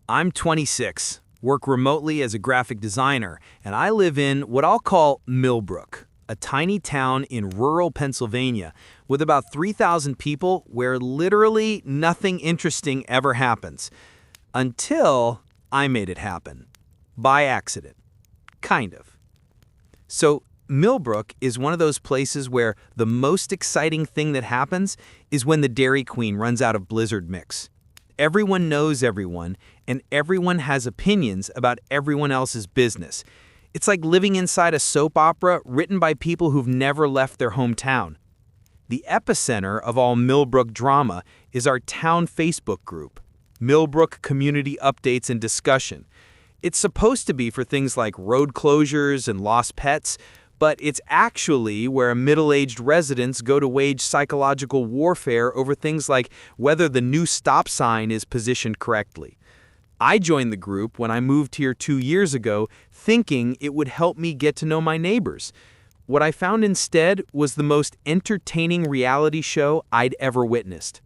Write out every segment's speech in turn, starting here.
I'm 26, work remotely as a graphic designer, and I live in what I'll call Millbrook, a tiny town in rural Pennsylvania with about 3,000 people where literally nothing interesting ever happens. Until I made it happen. By accident. Kind of. So, Millbrook is one of those places where the most exciting thing that happens is when the Dairy Queen runs out of Blizzard mix. Everyone knows everyone, and everyone has opinions about everyone else's business. It's like living inside a soap opera written by people who've never left their hometown. The epicenter of all Millbrook drama is our town Facebook group, Millbrook Community Updates and Discussion. It's supposed to be for things like road closures and lost pets, but it's actually where middle-aged residents go to wage psychological warfare over things like whether the new stop sign is positioned correctly. I joined the group when I moved here 2 years ago, thinking it would help me get to know my neighbors. What I found instead was the most entertaining reality show I'd ever witnessed.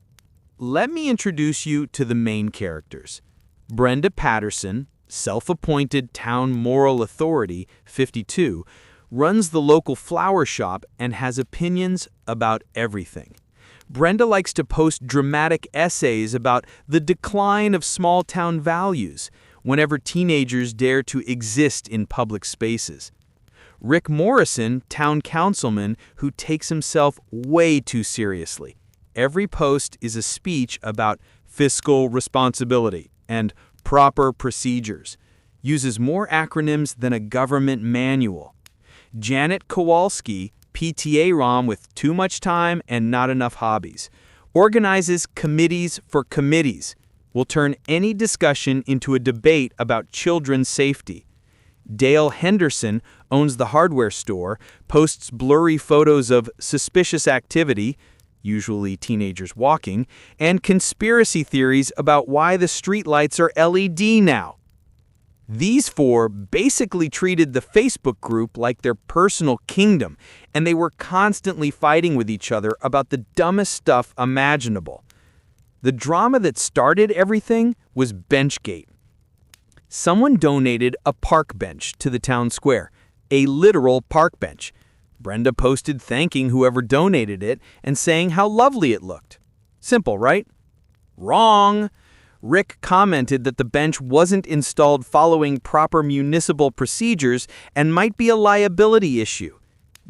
Let me introduce you to the main characters. Brenda Patterson, self-appointed town moral authority, 52, runs the local flower shop and has opinions about everything. Brenda likes to post dramatic essays about the decline of small-town values whenever teenagers dare to exist in public spaces. Rick Morrison, town councilman, who takes himself way too seriously. Every post is a speech about fiscal responsibility and proper procedures. Uses more acronyms than a government manual. Janet Kowalski, PTA ROM with too much time and not enough hobbies. Organizes committees for committees. Will turn any discussion into a debate about children's safety. Dale Henderson owns the hardware store, posts blurry photos of suspicious activity, usually teenagers walking, and conspiracy theories about why the streetlights are LED now. These four basically treated the Facebook group like their personal kingdom, and they were constantly fighting with each other about the dumbest stuff imaginable. The drama that started everything was Benchgate. Someone donated a park bench to the town square, a literal park bench. Brenda posted thanking whoever donated it and saying how lovely it looked. Simple, right? Wrong! Rick commented that the bench wasn't installed following proper municipal procedures and might be a liability issue.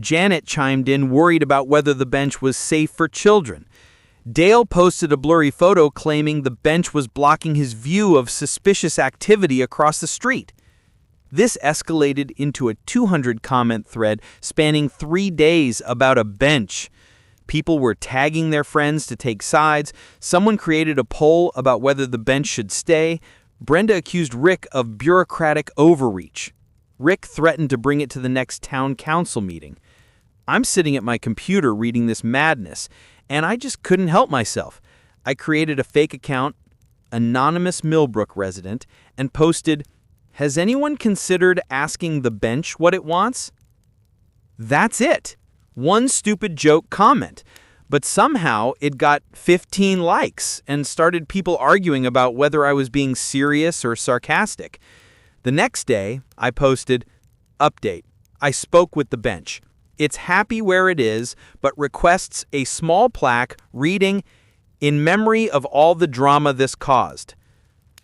Janet chimed in, worried about whether the bench was safe for children. Dale posted a blurry photo claiming the bench was blocking his view of suspicious activity across the street. This escalated into a 200-comment thread spanning 3 days about a bench. People were tagging their friends to take sides. Someone created a poll about whether the bench should stay. Brenda accused Rick of bureaucratic overreach. Rick threatened to bring it to the next town council meeting. I'm sitting at my computer reading this madness, and I just couldn't help myself. I created a fake account, anonymous Millbrook resident, and posted, "Has anyone considered asking the bench what it wants?" That's it. One stupid joke comment, but somehow it got 15 likes and started people arguing about whether I was being serious or sarcastic. The next day, I posted, "Update. I spoke with the bench. It's happy where it is, but requests a small plaque reading, 'In memory of all the drama this caused.'"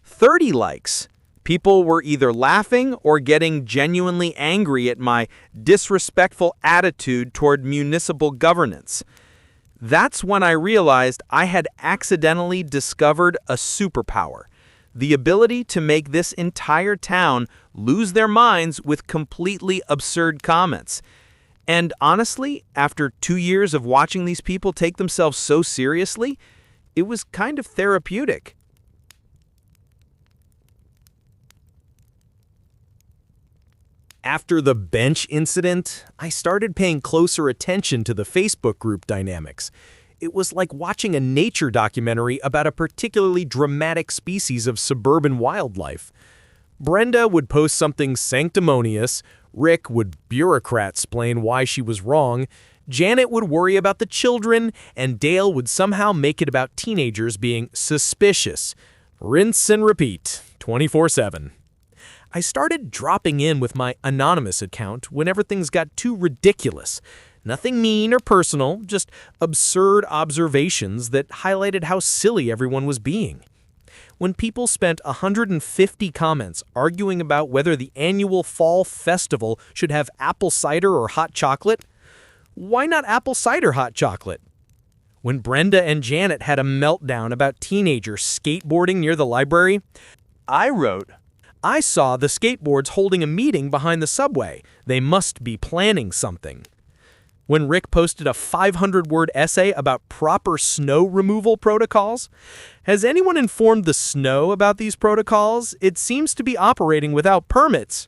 30 likes. People were either laughing or getting genuinely angry at my disrespectful attitude toward municipal governance. That's when I realized I had accidentally discovered a superpower, the ability to make this entire town lose their minds with completely absurd comments. And honestly, after 2 years of watching these people take themselves so seriously, it was kind of therapeutic. After the bench incident, I started paying closer attention to the Facebook group dynamics. It was like watching a nature documentary about a particularly dramatic species of suburban wildlife. Brenda would post something sanctimonious, Rick would bureaucrat-splain why she was wrong, Janet would worry about the children, and Dale would somehow make it about teenagers being suspicious. Rinse and repeat. 24/7. I started dropping in with my anonymous account whenever things got too ridiculous. Nothing mean or personal, just absurd observations that highlighted how silly everyone was being. When people spent 150 comments arguing about whether the annual fall festival should have apple cider or hot chocolate, why not apple cider hot chocolate? When Brenda and Janet had a meltdown about teenagers skateboarding near the library, I wrote, "I saw the skateboards holding a meeting behind the subway. They must be planning something." When Rick posted a 500-word essay about proper snow removal protocols, has anyone informed the snow about these protocols? It seems to be operating without permits.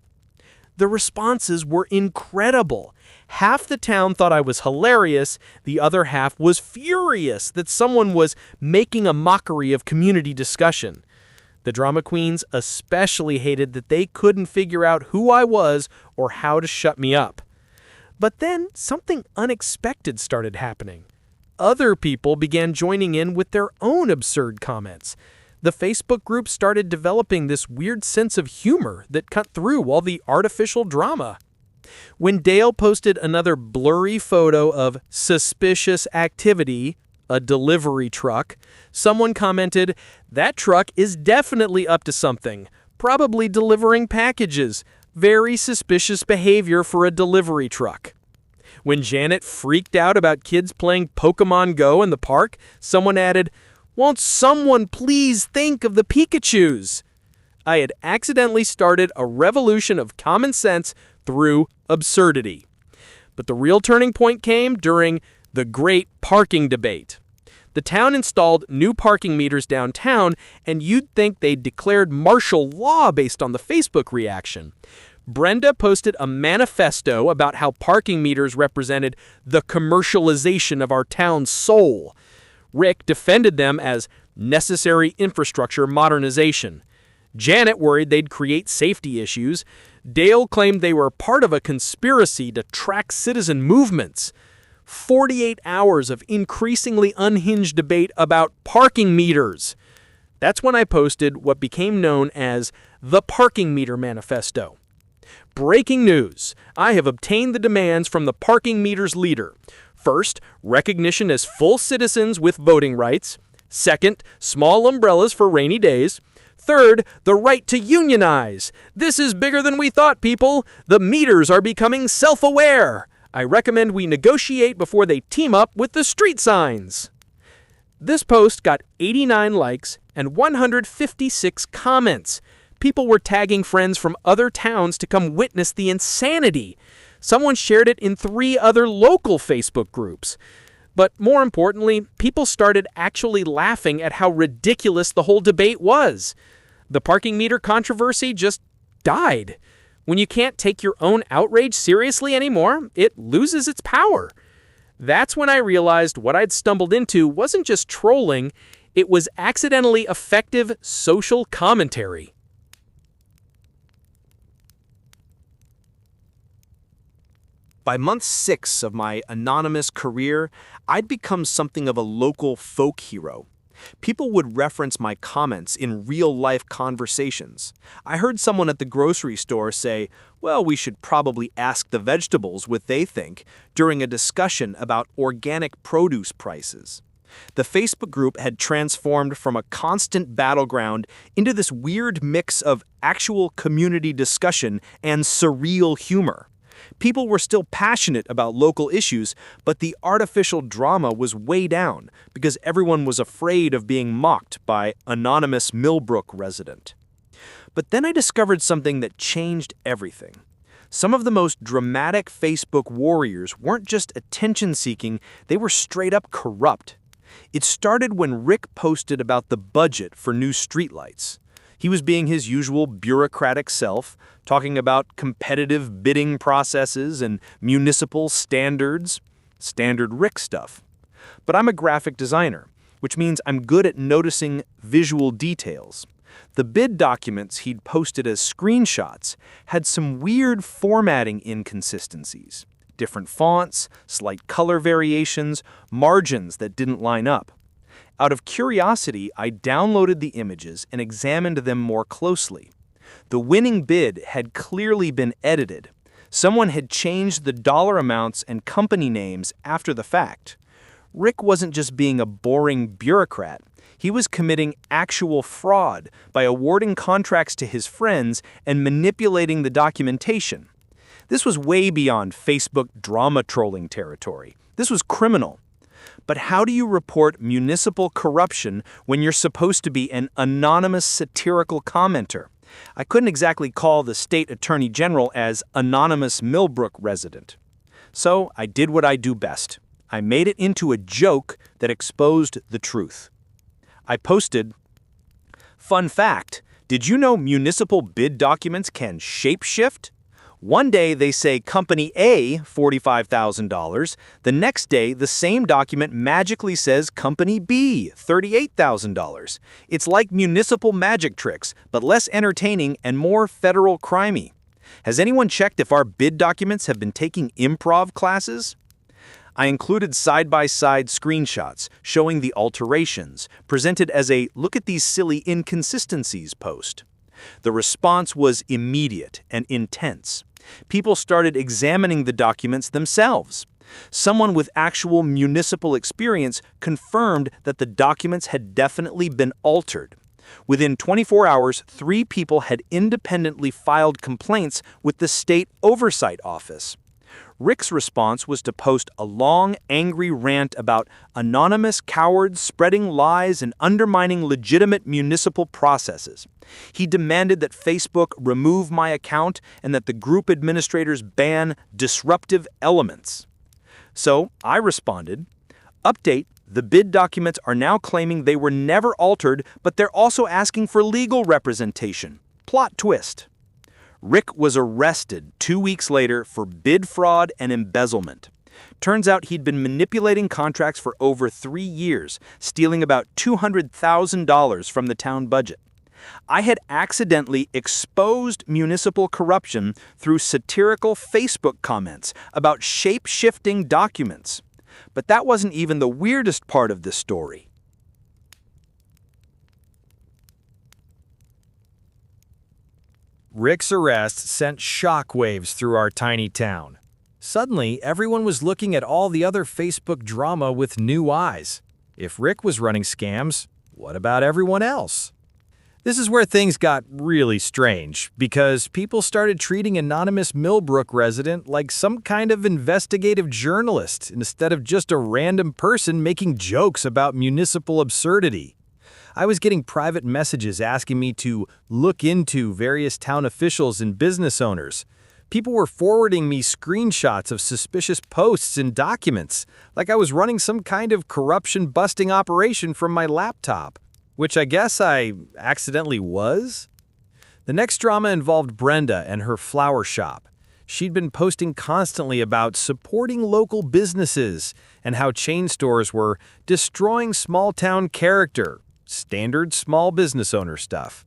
The responses were incredible. Half the town thought I was hilarious, the other half was furious that someone was making a mockery of community discussion. The drama queens especially hated that they couldn't figure out who I was or how to shut me up. But then something unexpected started happening. Other people began joining in with their own absurd comments. The Facebook group started developing this weird sense of humor that cut through all the artificial drama. When Dale posted another blurry photo of suspicious activity, a delivery truck, someone commented, "That truck is definitely up to something, probably delivering packages. Very suspicious behavior for a delivery truck." When Janet freaked out about kids playing Pokemon Go in the park, someone added, "Won't someone please think of the Pikachus?" I had accidentally started a revolution of common sense through absurdity. But the real turning point came during the great parking debate. The town installed new parking meters downtown, and you'd think they'd declared martial law based on the Facebook reaction. Brenda posted a manifesto about how parking meters represented the commercialization of our town's soul. Rick defended them as necessary infrastructure modernization. Janet worried they'd create safety issues. Dale claimed they were part of a conspiracy to track citizen movements. 48 hours of increasingly unhinged debate about parking meters. That's when I posted what became known as the Parking Meter Manifesto. Breaking news. I have obtained the demands from the parking meters leader. First, recognition as full citizens with voting rights. Second, small umbrellas for rainy days. Third, the right to unionize. This is bigger than we thought, people. The meters are becoming self-aware. I recommend we negotiate before they team up with the street signs. This post got 89 likes and 156 comments. People were tagging friends from other towns to come witness the insanity. Someone shared it in 3 other local Facebook groups. But more importantly, people started actually laughing at how ridiculous the whole debate was. The parking meter controversy just died. When you can't take your own outrage seriously anymore, it loses its power. That's when I realized what I'd stumbled into wasn't just trolling, it was accidentally effective social commentary. By month 6 of my anonymous career, I'd become something of a local folk hero. People would reference my comments in real-life conversations. I heard someone at the grocery store say, "Well, we should probably ask the vegetables what they think," during a discussion about organic produce prices. The Facebook group had transformed from a constant battleground into this weird mix of actual community discussion and surreal humor. People were still passionate about local issues, but the artificial drama was way down because everyone was afraid of being mocked by anonymous Millbrook resident. But then I discovered something that changed everything. Some of the most dramatic Facebook warriors weren't just attention-seeking, they were straight-up corrupt. It started when Rick posted about the budget for new streetlights. He was being his usual bureaucratic self, talking about competitive bidding processes and municipal standards, standard Rick stuff. But I'm a graphic designer, which means I'm good at noticing visual details. The bid documents he'd posted as screenshots had some weird formatting inconsistencies. Different fonts, slight color variations, margins that didn't line up. Out of curiosity, I downloaded the images and examined them more closely. The winning bid had clearly been edited. Someone had changed the dollar amounts and company names after the fact. Rick wasn't just being a boring bureaucrat. He was committing actual fraud by awarding contracts to his friends and manipulating the documentation. This was way beyond Facebook drama trolling territory. This was criminal. But how do you report municipal corruption when you're supposed to be an anonymous satirical commenter? I couldn't exactly call the state attorney general as anonymous Millbrook resident. So I did what I do best. I made it into a joke that exposed the truth. I posted, "Fun fact, did you know municipal bid documents can shapeshift? One day they say Company A, $45,000. The next day, the same document magically says Company B, $38,000. It's like municipal magic tricks, but less entertaining and more federal crimey. Has anyone checked if our bid documents have been taking improv classes?" I included side-by-side screenshots showing the alterations, presented as a "look at these silly inconsistencies" post. The response was immediate and intense. People started examining the documents themselves. Someone with actual municipal experience confirmed that the documents had definitely been altered. Within 24 hours, 3 people had independently filed complaints with the State Oversight Office. Rick's response was to post a long, angry rant about anonymous cowards spreading lies and undermining legitimate municipal processes. He demanded that Facebook remove my account and that the group administrators ban disruptive elements. So I responded, "Update, the bid documents are now claiming they were never altered, but they're also asking for legal representation. Plot twist." Rick was arrested 2 weeks later for bid fraud and embezzlement. Turns out he'd been manipulating contracts for over 3 years, stealing about $200,000 from the town budget. I had accidentally exposed municipal corruption through satirical Facebook comments about shape-shifting documents. But that wasn't even the weirdest part of this story. Rick's arrest sent shockwaves through our tiny town. Suddenly, everyone was looking at all the other Facebook drama with new eyes. If Rick was running scams, what about everyone else? This is where things got really strange, because people started treating anonymous Millbrook resident like some kind of investigative journalist instead of just a random person making jokes about municipal absurdity. I was getting private messages asking me to look into various town officials and business owners. People were forwarding me screenshots of suspicious posts and documents, like I was running some kind of corruption-busting operation from my laptop, which I guess I accidentally was. The next drama involved Brenda and her flower shop. She'd been posting constantly about supporting local businesses and how chain stores were destroying small-town character. Standard small business owner stuff.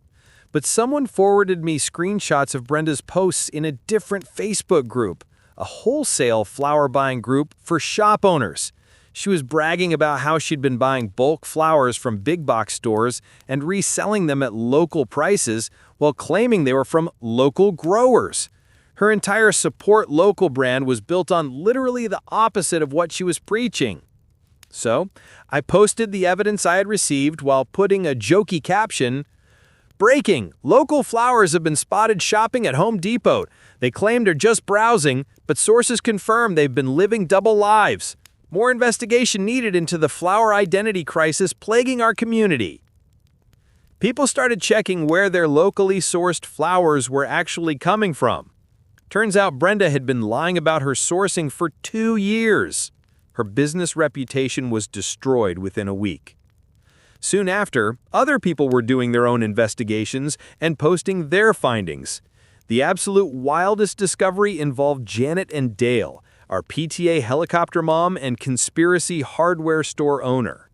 But someone forwarded me screenshots of Brenda's posts in a different Facebook group, a wholesale flower buying group for shop owners. She was bragging about how she'd been buying bulk flowers from big box stores and reselling them at local prices while claiming they were from local growers. Her entire support local brand was built on literally the opposite of what she was preaching. So, I posted the evidence I had received while putting a jokey caption, "Breaking! Local flowers have been spotted shopping at Home Depot. They claim they're just browsing, but sources confirm they've been living double lives. More investigation needed into the flower identity crisis plaguing our community." People started checking where their locally sourced flowers were actually coming from. Turns out Brenda had been lying about her sourcing for 2 years. Her business reputation was destroyed within a week. Soon after, other people were doing their own investigations and posting their findings. The absolute wildest discovery involved Janet and Dale, our PTA helicopter mom and conspiracy hardware store owner.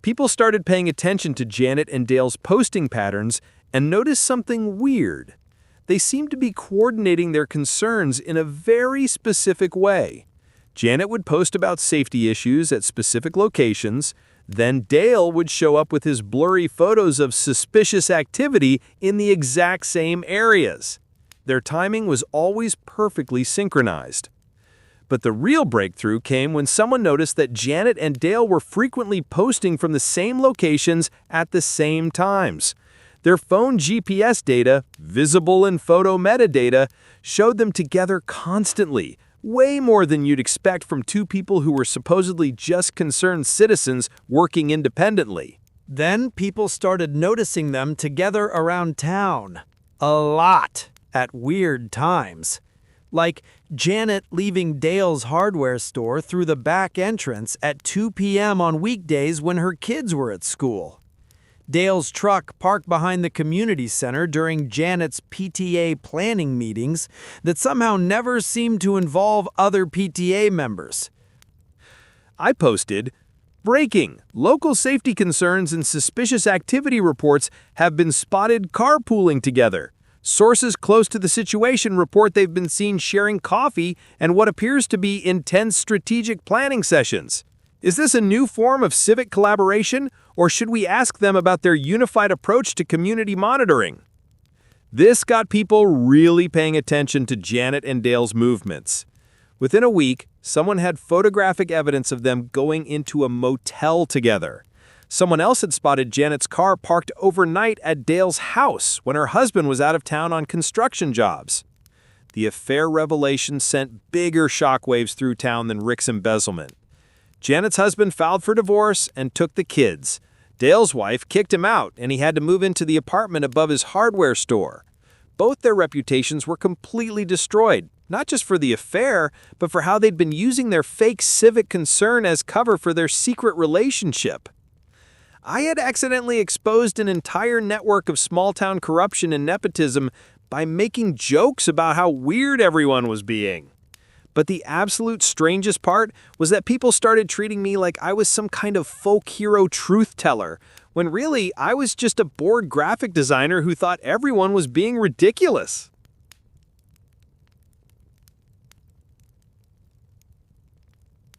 People started paying attention to Janet and Dale's posting patterns and noticed something weird. They seemed to be coordinating their concerns in a very specific way. Janet would post about safety issues at specific locations, Then Dale would show up with his blurry photos of suspicious activity in the exact same areas. Their timing was always perfectly synchronized. But the real breakthrough came when someone noticed that Janet and Dale were frequently posting from the same locations at the same times. Their phone GPS data, visible and photo metadata, showed them together constantly, way more than you'd expect from two people who were supposedly just concerned citizens working independently. Then people started noticing them together around town. A lot, at weird times. Like Janet leaving Dale's hardware store through the back entrance at 2 p.m. on weekdays when her kids were at school. Dale's truck parked behind the community center during Janet's PTA planning meetings that somehow never seemed to involve other PTA members. I posted, "Breaking! Local safety concerns and suspicious activity reports have been spotted carpooling together. Sources close to the situation report they've been seen sharing coffee and what appears to be intense strategic planning sessions. Is this a new form of civic collaboration, or should we ask them about their unified approach to community monitoring?" This got people really paying attention to Janet and Dale's movements. Within a week, someone had photographic evidence of them going into a motel together. Someone else had spotted Janet's car parked overnight at Dale's house when her husband was out of town on construction jobs. The affair revelation sent bigger shockwaves through town than Rick's embezzlement. Janet's husband filed for divorce and took the kids. Dale's wife kicked him out, and he had to move into the apartment above his hardware store. Both their reputations were completely destroyed, not just for the affair, but for how they'd been using their fake civic concern as cover for their secret relationship. I had accidentally exposed an entire network of small-town corruption and nepotism by making jokes about how weird everyone was being. But the absolute strangest part was that people started treating me like I was some kind of folk hero truth teller, when really I was just a bored graphic designer who thought everyone was being ridiculous.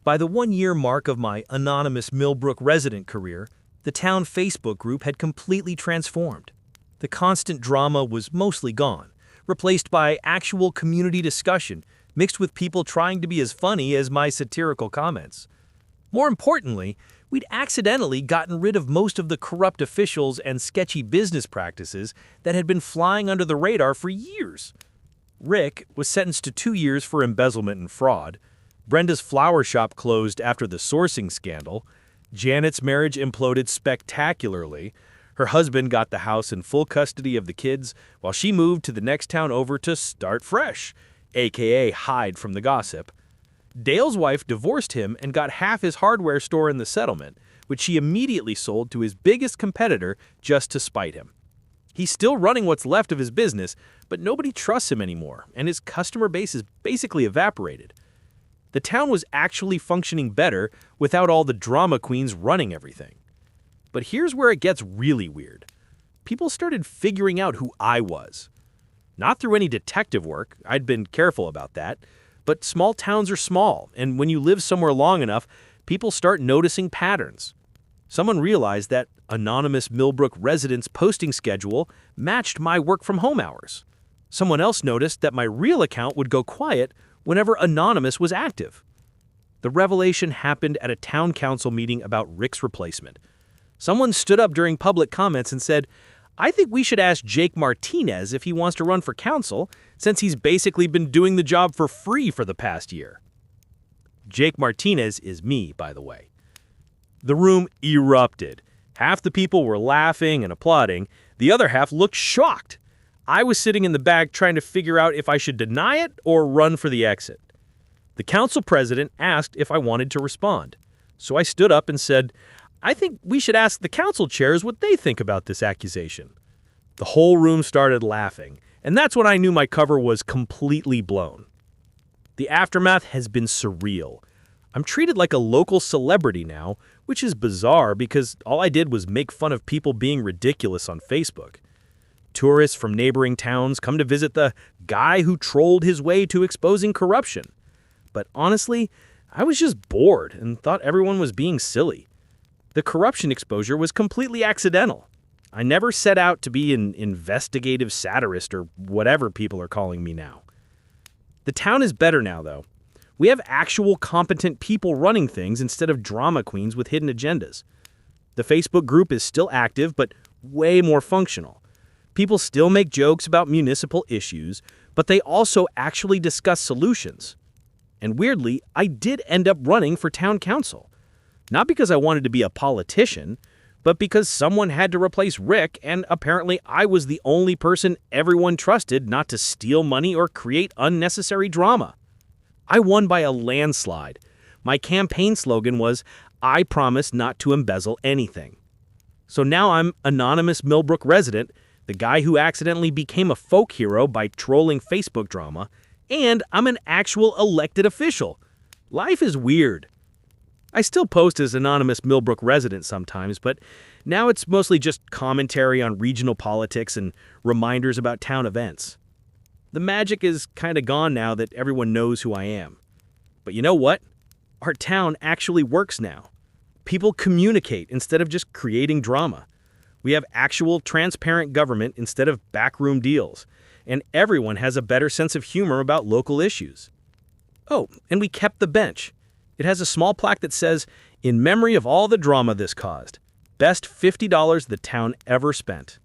By the 1-year mark of my anonymous Millbrook resident career, the town Facebook group had completely transformed. The constant drama was mostly gone, replaced by actual community discussion mixed with people trying to be as funny as my satirical comments. More importantly, we'd accidentally gotten rid of most of the corrupt officials and sketchy business practices that had been flying under the radar for years. Rick was sentenced to 2 years for embezzlement and fraud. Brenda's flower shop closed after the sourcing scandal. Janet's marriage imploded spectacularly. Her husband got the house in full custody of the kids while she moved to the next town over to start fresh, aka hide from the gossip. Dale's wife divorced him and got half his hardware store in the settlement, which she immediately sold to his biggest competitor just to spite him. He's still running what's left of his business, but nobody trusts him anymore, and his customer base is basically evaporated. The town was actually functioning better without all the drama queens running everything. But here's where it gets really weird. People started figuring out who I was. Not through any detective work, I'd been careful about that, but small towns are small, and when you live somewhere long enough, people start noticing patterns. Someone realized that anonymous Millbrook residents' posting schedule matched my work-from-home hours. Someone else noticed that my real account would go quiet whenever Anonymous was active. The revelation happened at a town council meeting about Rick's replacement. Someone stood up during public comments and said, "I think we should ask Jake Martinez if he wants to run for council, since he's basically been doing the job for free for the past year." Jake Martinez is me, by the way. The room erupted. Half the people were laughing and applauding. The other half looked shocked. I was sitting in the back trying to figure out if I should deny it or run for the exit. The council president asked if I wanted to respond. So I stood up and said, "I think we should ask the council chairs what they think about this accusation." The whole room started laughing, and that's when I knew my cover was completely blown. The aftermath has been surreal. I'm treated like a local celebrity now, which is bizarre because all I did was make fun of people being ridiculous on Facebook. Tourists from neighboring towns come to visit the guy who trolled his way to exposing corruption. But honestly, I was just bored and thought everyone was being silly. The corruption exposure was completely accidental. I never set out to be an investigative satirist or whatever people are calling me now. The town is better now, though. We have actual competent people running things instead of drama queens with hidden agendas. The Facebook group is still active, but way more functional. People still make jokes about municipal issues, but they also actually discuss solutions. And weirdly, I did end up running for town council. Not because I wanted to be a politician, but because someone had to replace Rick, and apparently I was the only person everyone trusted not to steal money or create unnecessary drama. I won by a landslide. My campaign slogan was, "I promise not to embezzle anything." So now I'm anonymous Millbrook resident, the guy who accidentally became a folk hero by trolling Facebook drama, and I'm an actual elected official. Life is weird. I still post as anonymous Millbrook resident sometimes, but now it's mostly just commentary on regional politics and reminders about town events. The magic is kind of gone now that everyone knows who I am. But you know what? Our town actually works now. People communicate instead of just creating drama. We have actual transparent government instead of backroom deals, and everyone has a better sense of humor about local issues. Oh, and we kept the bench. It has a small plaque that says, "In memory of all the drama this caused. Best $50 the town ever spent."